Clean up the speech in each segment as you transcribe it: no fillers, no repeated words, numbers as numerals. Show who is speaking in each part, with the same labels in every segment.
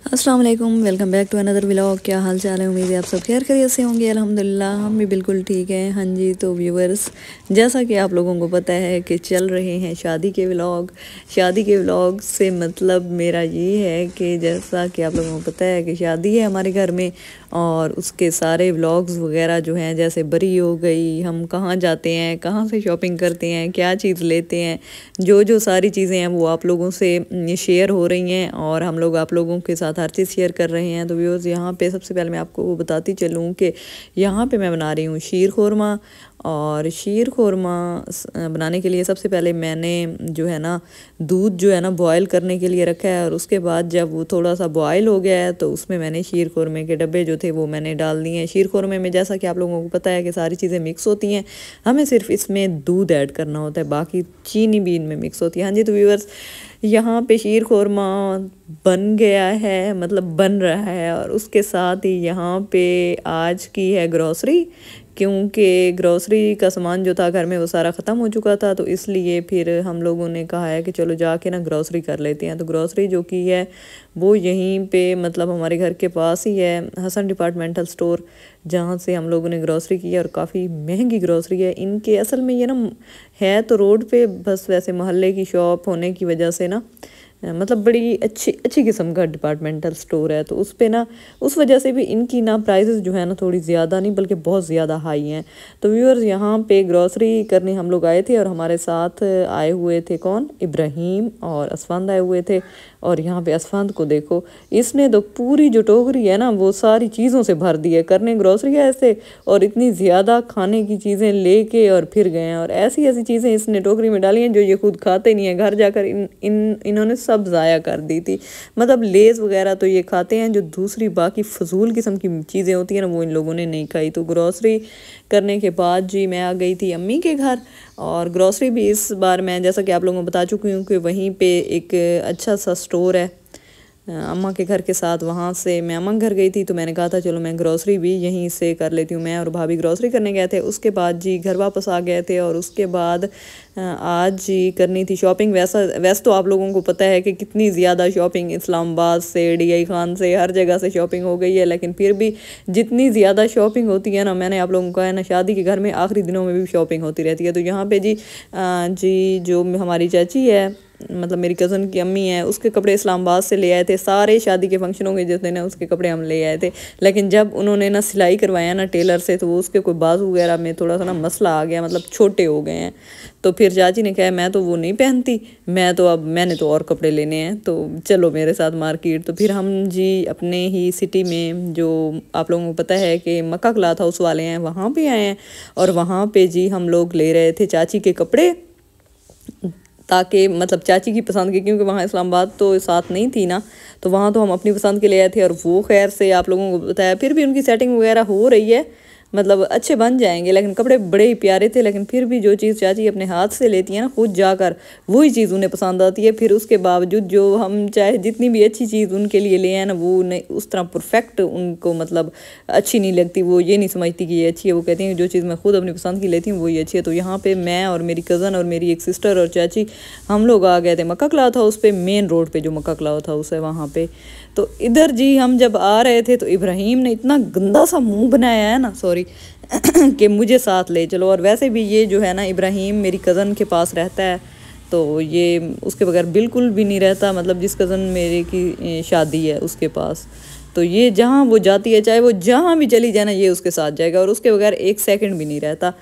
Speaker 1: अस्सलाम वालेकुम, welcome back to another vlog. क्या हाल चाल है? उम्मीद है आप सब खैर खैरियत से होंगे। अल्हम्दुलिल्लाह हम भी बिल्कुल ठीक हैं। हाँ जी, तो व्यूवर्स, जैसा कि आप लोगों को पता है कि चल रहे हैं शादी के व्लॉग। शादी के व्लॉग से मतलब मेरा ये है कि जैसा कि आप लोगों को पता है कि शादी है हमारे घर में, और उसके सारे व्लॉग्स वगैरह जो हैं, जैसे बरी हो गई, हम कहाँ जाते हैं, कहाँ से शॉपिंग करते हैं, क्या चीज़ लेते हैं, जो जो सारी चीज़ें हैं वो आप लोगों से शेयर हो रही हैं और हम लोग आप लोगों के साथ हर चीज़ शेयर कर रहे हैं। तो व्यूअर्स, यहाँ पे सबसे पहले मैं आपको वो बताती चलूँ कि यहाँ पे मैं बना रही हूँ शीर खुरमा। और शीर खुरमा बनाने के लिए सबसे पहले मैंने जो है ना दूध जो है ना बॉयल करने के लिए रखा है, और उसके बाद जब वो थोड़ा सा बॉयल हो गया है तो उसमें मैंने शीर खुरमे के डब्बे जो थे वो मैंने डाल दिए हैं। शीर खुरमे में जैसा कि आप लोगों को पता है कि सारी चीज़ें मिक्स होती हैं, हमें सिर्फ इसमें दूध ऐड करना होता है, बाकी चीनी भी इनमें मिक्स होती है। हाँ जी, तो व्यूअर्स, यहाँ पे शीर खुरमा बन गया है, मतलब बन रहा है, और उसके साथ ही यहाँ पे आज की है ग्रॉसरी, क्योंकि ग्रॉसरी का सामान जो था घर में वो सारा ख़त्म हो चुका था। तो इसलिए फिर हम लोगों ने कहा है कि चलो जाके ना ग्रॉसरी कर लेते हैं। तो ग्रॉसरी जो की है वो यहीं पे मतलब हमारे घर के पास ही है, हसन डिपार्टमेंटल स्टोर, जहाँ से हम लोगों ने ग्रॉसरी की है। और काफ़ी महंगी ग्रॉसरी है इनके। असल में ये ना है तो रोड पे, बस वैसे मोहल्ले की शॉप होने की वजह से ना मतलब बड़ी अच्छी अच्छी किस्म का डिपार्टमेंटल स्टोर है। तो उस पे ना उस वजह से भी इनकी ना प्राइसेस जो है ना थोड़ी ज़्यादा नहीं बल्कि बहुत ज़्यादा हाई हैं। तो व्यूअर्स, यहाँ पे ग्रॉसरी करने हम लोग आए थे, और हमारे साथ आए हुए थे कौन, इब्राहिम और असफांद आए हुए थे। और यहाँ पे असफांद को देखो, इसने तो पूरी जो टोकरी है ना वो सारी चीज़ों से भर दी है। करने ग्रॉसरी ऐसे और इतनी ज़्यादा खाने की चीज़ें लेके और फिर गए हैं, और ऐसी ऐसी चीज़ें इसने टोकरी में डाली हैं जो ये खुद खाते नहीं है। घर जाकर इन्होंने सब ज़ाया कर दी थी। मतलब लेज़ वगैरह तो ये खाते हैं, जो दूसरी बाकी फजूल किस्म की चीज़ें होती हैं ना वो इन लोगों ने नहीं खाई। तो ग्रॉसरी करने के बाद जी मैं आ गई थी अम्मी के घर। और ग्रॉसरी भी इस बार मैं, जैसा कि आप लोगों को बता चुकी हूँ कि वहीं पे एक अच्छा सा स्टोर है अम्मा के घर के साथ, वहाँ से मैं अम्मा के घर गई थी। तो मैंने कहा था चलो मैं ग्रॉसरी भी यहीं से कर लेती हूँ। मैं और भाभी ग्रॉसरी करने गए थे, उसके बाद जी घर वापस आ गए थे। और उसके बाद आज जी करनी थी शॉपिंग। वैसे तो आप लोगों को पता है कि कितनी ज़्यादा शॉपिंग इस्लामाबाद से, DI खान से, हर जगह से शॉपिंग हो गई है, लेकिन फिर भी जितनी ज़्यादा शॉपिंग होती है ना, मैंने आप लोगों को कहा है ना, शादी के घर में आखिरी दिनों में भी शॉपिंग होती रहती है। तो यहाँ पे जी जो हमारी चाची है, मतलब मेरी कज़न की अम्मी है, उसके कपड़े इस्लामाबाद से ले आए थे। सारे शादी के फंक्शनों के जो थे ना उसके कपड़े हम ले आए थे। लेकिन जब उन्होंने ना सिलाई करवाया ना टेलर से, तो वो उसके कोई बाजू वगैरह में थोड़ा सा ना मसला आ गया, मतलब छोटे हो गए हैं। तो फिर चाची ने कहा मैं तो वो नहीं पहनती, मैंने तो और कपड़े लेने हैं, तो चलो मेरे साथ मार्केट। तो फिर हम जी अपने ही सिटी में, जो आप लोगों को पता है कि मक्का क्लॉथ हाउस वाले हैं, वहाँ पे आए हैं। और वहाँ पे जी हम लोग ले रहे थे चाची के कपड़े, ताकि मतलब चाची की पसंद के, क्योंकि वहाँ इस्लामाबाद तो साथ नहीं थी ना, तो वहाँ तो हम अपनी पसंद के ले आए थे। और वो खैर से आप लोगों को बताया, फिर भी उनकी सेटिंग वगैरह हो रही है, मतलब अच्छे बन जाएंगे। लेकिन कपड़े बड़े ही प्यारे थे। लेकिन फिर भी जो चीज़ चाची अपने हाथ से लेती है ना खुद जाकर, वही चीज़ उन्हें पसंद आती है। फिर उसके बावजूद जो हम चाहे जितनी भी अच्छी चीज़ उनके लिए ले आए ना, वो नहीं उस तरह परफेक्ट उनको मतलब अच्छी नहीं लगती। वो ये नहीं समझती कि ये अच्छी है, वो कहती हैं कि जो चीज़ मैं खुद अपनी पसंद की लेती हूँ वही अच्छी है। तो यहाँ पर मैं और मेरी कज़न और मेरी एक सिस्टर और चाची, हम लोग आ गए थे मक्का क्लॉथ हाउस पे, मेन रोड पे जो मक्का क्लॉथ हाउस है वहाँ पे। तो इधर जी हम जब आ रहे थे तो इब्राहिम ने इतना गंदा सा मुंह बनाया है ना, सॉरी कि मुझे साथ ले चलो। और वैसे भी ये जो है ना इब्राहिम मेरी कज़न के पास रहता है, तो ये उसके बगैर बिल्कुल भी नहीं रहता। मतलब जिस कज़न मेरे की शादी है उसके पास, तो ये जहाँ वो जाती है, चाहे वो जहाँ भी चली जाए ना, ये उसके साथ जाएगा, और उसके बगैर एक सेकंड भी नहीं रहता।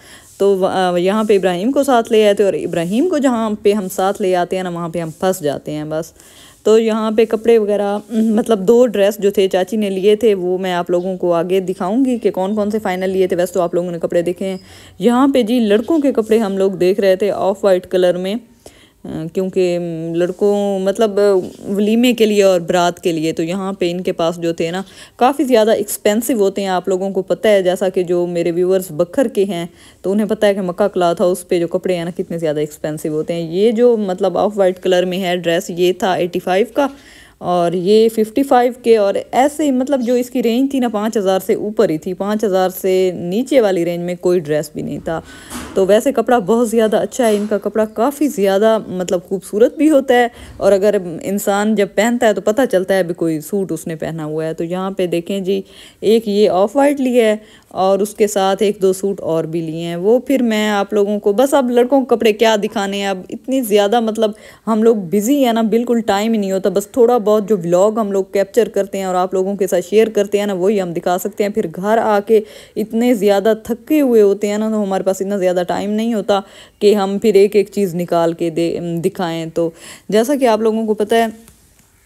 Speaker 1: तो यहाँ पे इब्राहिम को साथ ले आए थे, और इब्राहिम को जहाँ पे हम साथ ले आते हैं ना, वहाँ पे हम फंस जाते हैं बस। तो यहाँ पे कपड़े वगैरह मतलब 2 ड्रेस जो थे चाची ने लिए थे, वो मैं आप लोगों को आगे दिखाऊंगी कि कौन कौन से फाइनल लिए थे। वैसे तो आप लोगों ने कपड़े देखे हैं। यहाँ पे जी लड़कों के कपड़े हम लोग देख रहे थे ऑफ वाइट कलर में, क्योंकि लड़कों मतलब वलीमे के लिए और बारात के लिए। तो यहाँ पे इनके पास जो थे ना काफ़ी ज़्यादा एक्सपेंसिव होते हैं। आप लोगों को पता है, जैसा कि जो मेरे व्यूअर्स बखर के हैं तो उन्हें पता है कि मक्का क्लॉथ हाउस पे जो कपड़े हैं ना कितने ज़्यादा एक्सपेंसिव होते हैं। ये जो मतलब ऑफ वाइट कलर में है ड्रेस, ये था 85 का, और ये 55 के। और ऐसे ही मतलब जो इसकी रेंज थी ना 5000 से ऊपर ही थी, 5000 से नीचे वाली रेंज में कोई ड्रेस भी नहीं था। तो वैसे कपड़ा बहुत ज़्यादा अच्छा है, इनका कपड़ा काफ़ी ज़्यादा मतलब खूबसूरत भी होता है, और अगर इंसान जब पहनता है तो पता चलता है भी कोई सूट उसने पहना हुआ है। तो यहाँ पे देखें जी, एक ये ऑफ वाइट लिया है और उसके साथ एक दो सूट और भी लिए हैं। वो फिर मैं आप लोगों को बस, अब लड़कों को कपड़े क्या दिखाने हैं, अब इतनी ज़्यादा मतलब हम लोग बिज़ी है ना, बिल्कुल टाइम ही नहीं होता। बस थोड़ा बहुत जो व्लॉग हम लोग कैप्चर करते हैं और आप लोगों के साथ शेयर करते हैं ना, वही हम दिखा सकते हैं। फिर घर आके इतने ज़्यादा थके हुए होते हैं ना, तो हमारे पास इतना ज़्यादा टाइम नहीं होता कि हम फिर एक एक चीज़ निकाल के दिखाएं। तो जैसा कि आप लोगों को पता है,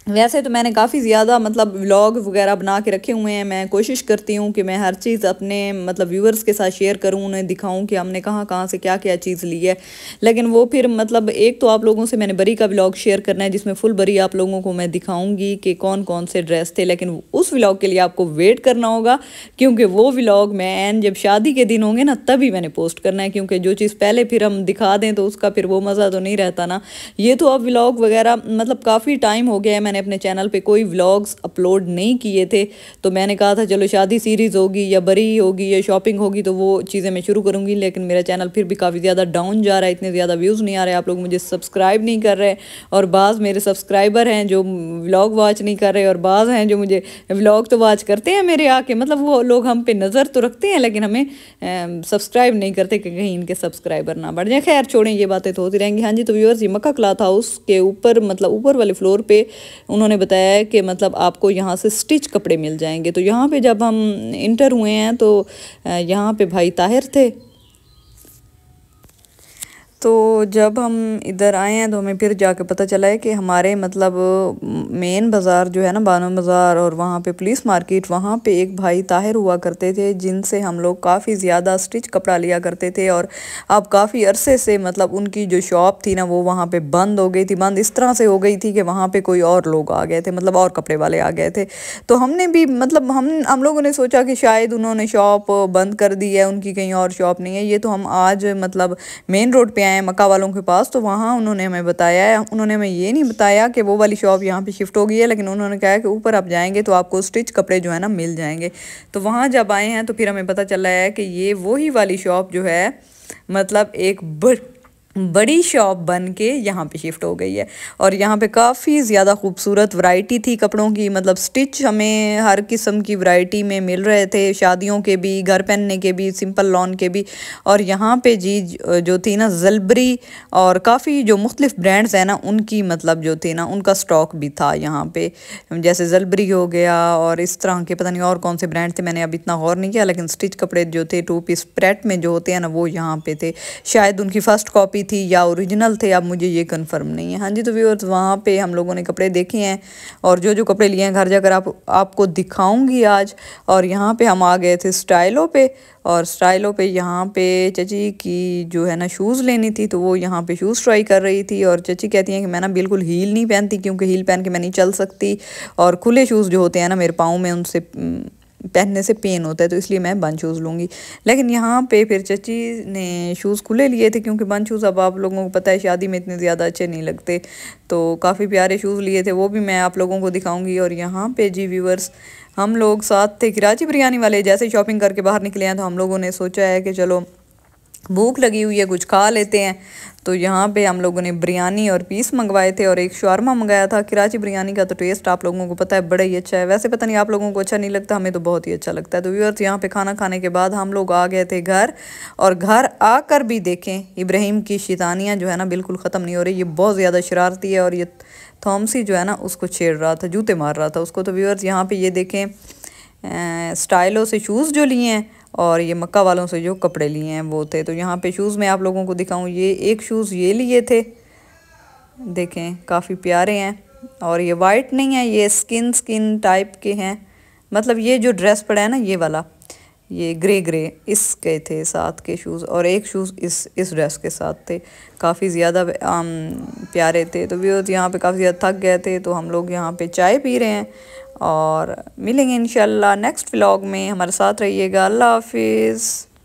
Speaker 1: वैसे तो मैंने काफ़ी ज़्यादा मतलब व्लॉग वगैरह बना के रखे हुए हैं। मैं कोशिश करती हूँ कि मैं हर चीज़ अपने मतलब व्यूअर्स के साथ शेयर करूँ, उन्हें दिखाऊँ कि हमने कहाँ कहाँ से क्या क्या चीज़ ली है। लेकिन वो फिर मतलब एक तो आप लोगों से मैंने बरी का व्लॉग शेयर करना है, जिसमें फुल बरी आप लोगों को मैं दिखाऊँगी कि कौन कौन से ड्रेस थे। लेकिन उस व्लॉग के लिए आपको वेट करना होगा, क्योंकि वो व्लॉग मैं जब शादी के दिन होंगे ना तभी मैंने पोस्ट करना है, क्योंकि जो चीज़ पहले फिर हम दिखा दें तो उसका फिर वो मज़ा तो नहीं रहता ना। ये तो अब व्लॉग वगैरह मतलब काफ़ी टाइम हो गया है, मैंने अपने चैनल पे कोई व्लॉग्स अपलोड नहीं किए थे। तो मैंने कहा था चलो शादी सीरीज़ होगी या बरी होगी या शॉपिंग होगी तो वो चीज़ें मैं शुरू करूँगी। लेकिन मेरा चैनल फिर भी काफ़ी ज़्यादा डाउन जा रहा है, इतने ज़्यादा व्यूज़ नहीं आ रहे, आप लोग मुझे सब्सक्राइब नहीं कर रहे। और बाज़ मेरे सब्सक्राइबर हैं जो व्लॉग वॉच नहीं कर रहे, और बाज़ हैं जो मुझे व्लॉग तो वॉच करते हैं मेरे आके, मतलब वो लोग हम पे नज़र तो रखते हैं लेकिन हमें सब्सक्राइब नहीं करते कि कहीं इनके सब्सक्राइबर ना बढ़ जाए। खैर छोड़ें, ये बातें तो होती रहेंगी। हाँ जी, तो व्यूअर्स, ये मक्का क्लॉथ हाउस के ऊपर मतलब ऊपर वाले फ्लोर पे उन्होंने बताया है कि मतलब आपको यहाँ से स्टिच कपड़े मिल जाएंगे। तो यहाँ पे जब हम इंटर हुए हैं तो यहाँ पे भाई ताहिर थे। तो जब हम इधर आए हैं तो हमें फिर जाके पता चला है कि हमारे मतलब मेन बाज़ार जो है ना, बानो बाज़ार, और वहाँ पे पुलिस मार्केट, वहाँ पे एक भाई ताहिर हुआ करते थे जिनसे हम लोग काफ़ी ज़्यादा स्टिच कपड़ा लिया करते थे। और अब काफ़ी अरसे से मतलब उनकी जो शॉप थी ना वो वहाँ पे बंद हो गई थी। बंद इस तरह से हो गई थी कि वहाँ पे कोई और लोग आ गए थे, मतलब और कपड़े वाले आ गए थे। तो हमने भी मतलब हम लोगों ने सोचा कि शायद उन्होंने शॉप बंद कर दी है, उनकी कहीं और शॉप नहीं है। ये तो हम आज मतलब मेन रोड पे आए मक्का वालों के पास, तो वहाँ उन्होंने हमें बताया है, उन्होंने हमें ये नहीं बताया कि वो वाली शॉप यहाँ पे शिफ्ट हो गई है, लेकिन उन्होंने कहा कि ऊपर आप जाएंगे तो आपको स्टिच कपड़े जो है ना मिल जाएंगे। तो वहाँ जब आए हैं तो फिर हमें पता चला है कि ये वही वाली शॉप जो है मतलब एक बड़ी शॉप बन के यहाँ पे शिफ्ट हो गई है। और यहाँ पे काफ़ी ज़्यादा खूबसूरत वैरायटी थी कपड़ों की, मतलब स्टिच हमें हर किस्म की वैरायटी में मिल रहे थे, शादियों के भी, घर पहनने के भी, सिंपल लॉन के भी। और यहाँ पे जी जो थी ना ज़लबरी और काफ़ी जो मुख्तलिफ ब्रांड्स हैं ना उनकी मतलब जो थे ना उनका स्टॉक भी था यहाँ पे, जैसे ज़लबरी हो गया और इस तरह के पता नहीं और कौन से ब्रांड थे, मैंने अब इतना गौर नहीं किया। लेकिन स्टिच कपड़े जो थे 2 पीस प्रेट में जो होते हैं ना वो यहाँ पे थे, शायद उनकी फ़र्स्ट कॉपी थी या ओरिजिनल थे, अब मुझे ये कंफर्म नहीं है। हाँ जी, तो व्यूअर्स वहाँ पे हम लोगों ने कपड़े देखे हैं और जो जो कपड़े लिए हैं घर जाकर आपको दिखाऊंगी आज। और यहाँ पे हम आ गए थे स्टाइलो पे, और स्टाइलो पे यहाँ पे चची की जो है ना शूज़ लेनी थी, तो वो यहाँ पे शूज़ ट्राई कर रही थी। और चची कहती हैं कि मैं ना बिल्कुल हील नहीं पहनती, क्योंकि हील पहन के मैं नहीं चल सकती, और खुले शूज़ जो होते हैं ना मेरे पाँव में उनसे पहनने से पेन होता है, तो इसलिए मैं बंद शूज़ लूँगी। लेकिन यहाँ पे फिर चची ने शूज़ खुले लिए थे, क्योंकि बंद शूज़ अब आप लोगों को पता है शादी में इतने ज़्यादा अच्छे नहीं लगते। तो काफ़ी प्यारे शूज़ लिए थे, वो भी मैं आप लोगों को दिखाऊंगी। और यहाँ पे जी व्यूअर्स हम लोग साथ थे कराची बिरयानी वाले, जैसे शॉपिंग करके बाहर निकले हैं तो हम लोगों ने सोचा है कि चलो भूख लगी हुई है कुछ खा लेते हैं। तो यहाँ पे हम लोगों ने बिरयानी और पीस मंगवाए थे और एक शवारमा मंगाया था। कराची बिरयानी का तो टेस्ट आप लोगों को पता है बड़ा ही अच्छा है, वैसे पता नहीं आप लोगों को अच्छा नहीं लगता, हमें तो बहुत ही अच्छा लगता है। तो व्यूअर्स यहाँ पे खाना खाने के बाद हम लोग आ गए थे घर, और घर आकर भी देखें इब्राहिम की शैतानियाँ जो है ना बिल्कुल ख़त्म नहीं हो रही। ये बहुत ज़्यादा शरारती है और ये थॉमसी जो है ना उसको छेड़ रहा था, जूते मार रहा था उसको। तो व्यूअर्स यहाँ पे ये देखें स्टाइलो से शूज़ जो लिए हैं और ये मक्का वालों से जो कपड़े लिए हैं वो थे। तो यहाँ पे शूज़ मैं आप लोगों को दिखाऊं, ये एक शूज़ ये लिए थे, देखें काफ़ी प्यारे हैं। और ये वाइट नहीं है, ये स्किन टाइप के हैं, मतलब ये जो ड्रेस पड़ा है ना ये वाला, ये ग्रे इसके थे साथ के शूज़, और एक शूज़ इस ड्रेस के साथ थे, काफ़ी ज़्यादा प्यारे थे। तो व्यूअर्स यहाँ पे काफ़ी ज़्यादा थक गए थे, तो हम लोग यहाँ पे चाय पी रहे हैं और मिलेंगे इंशाल्लाह नेक्स्ट व्लॉग में, हमारे साथ रहिएगा। अल्लाह हाफिज़।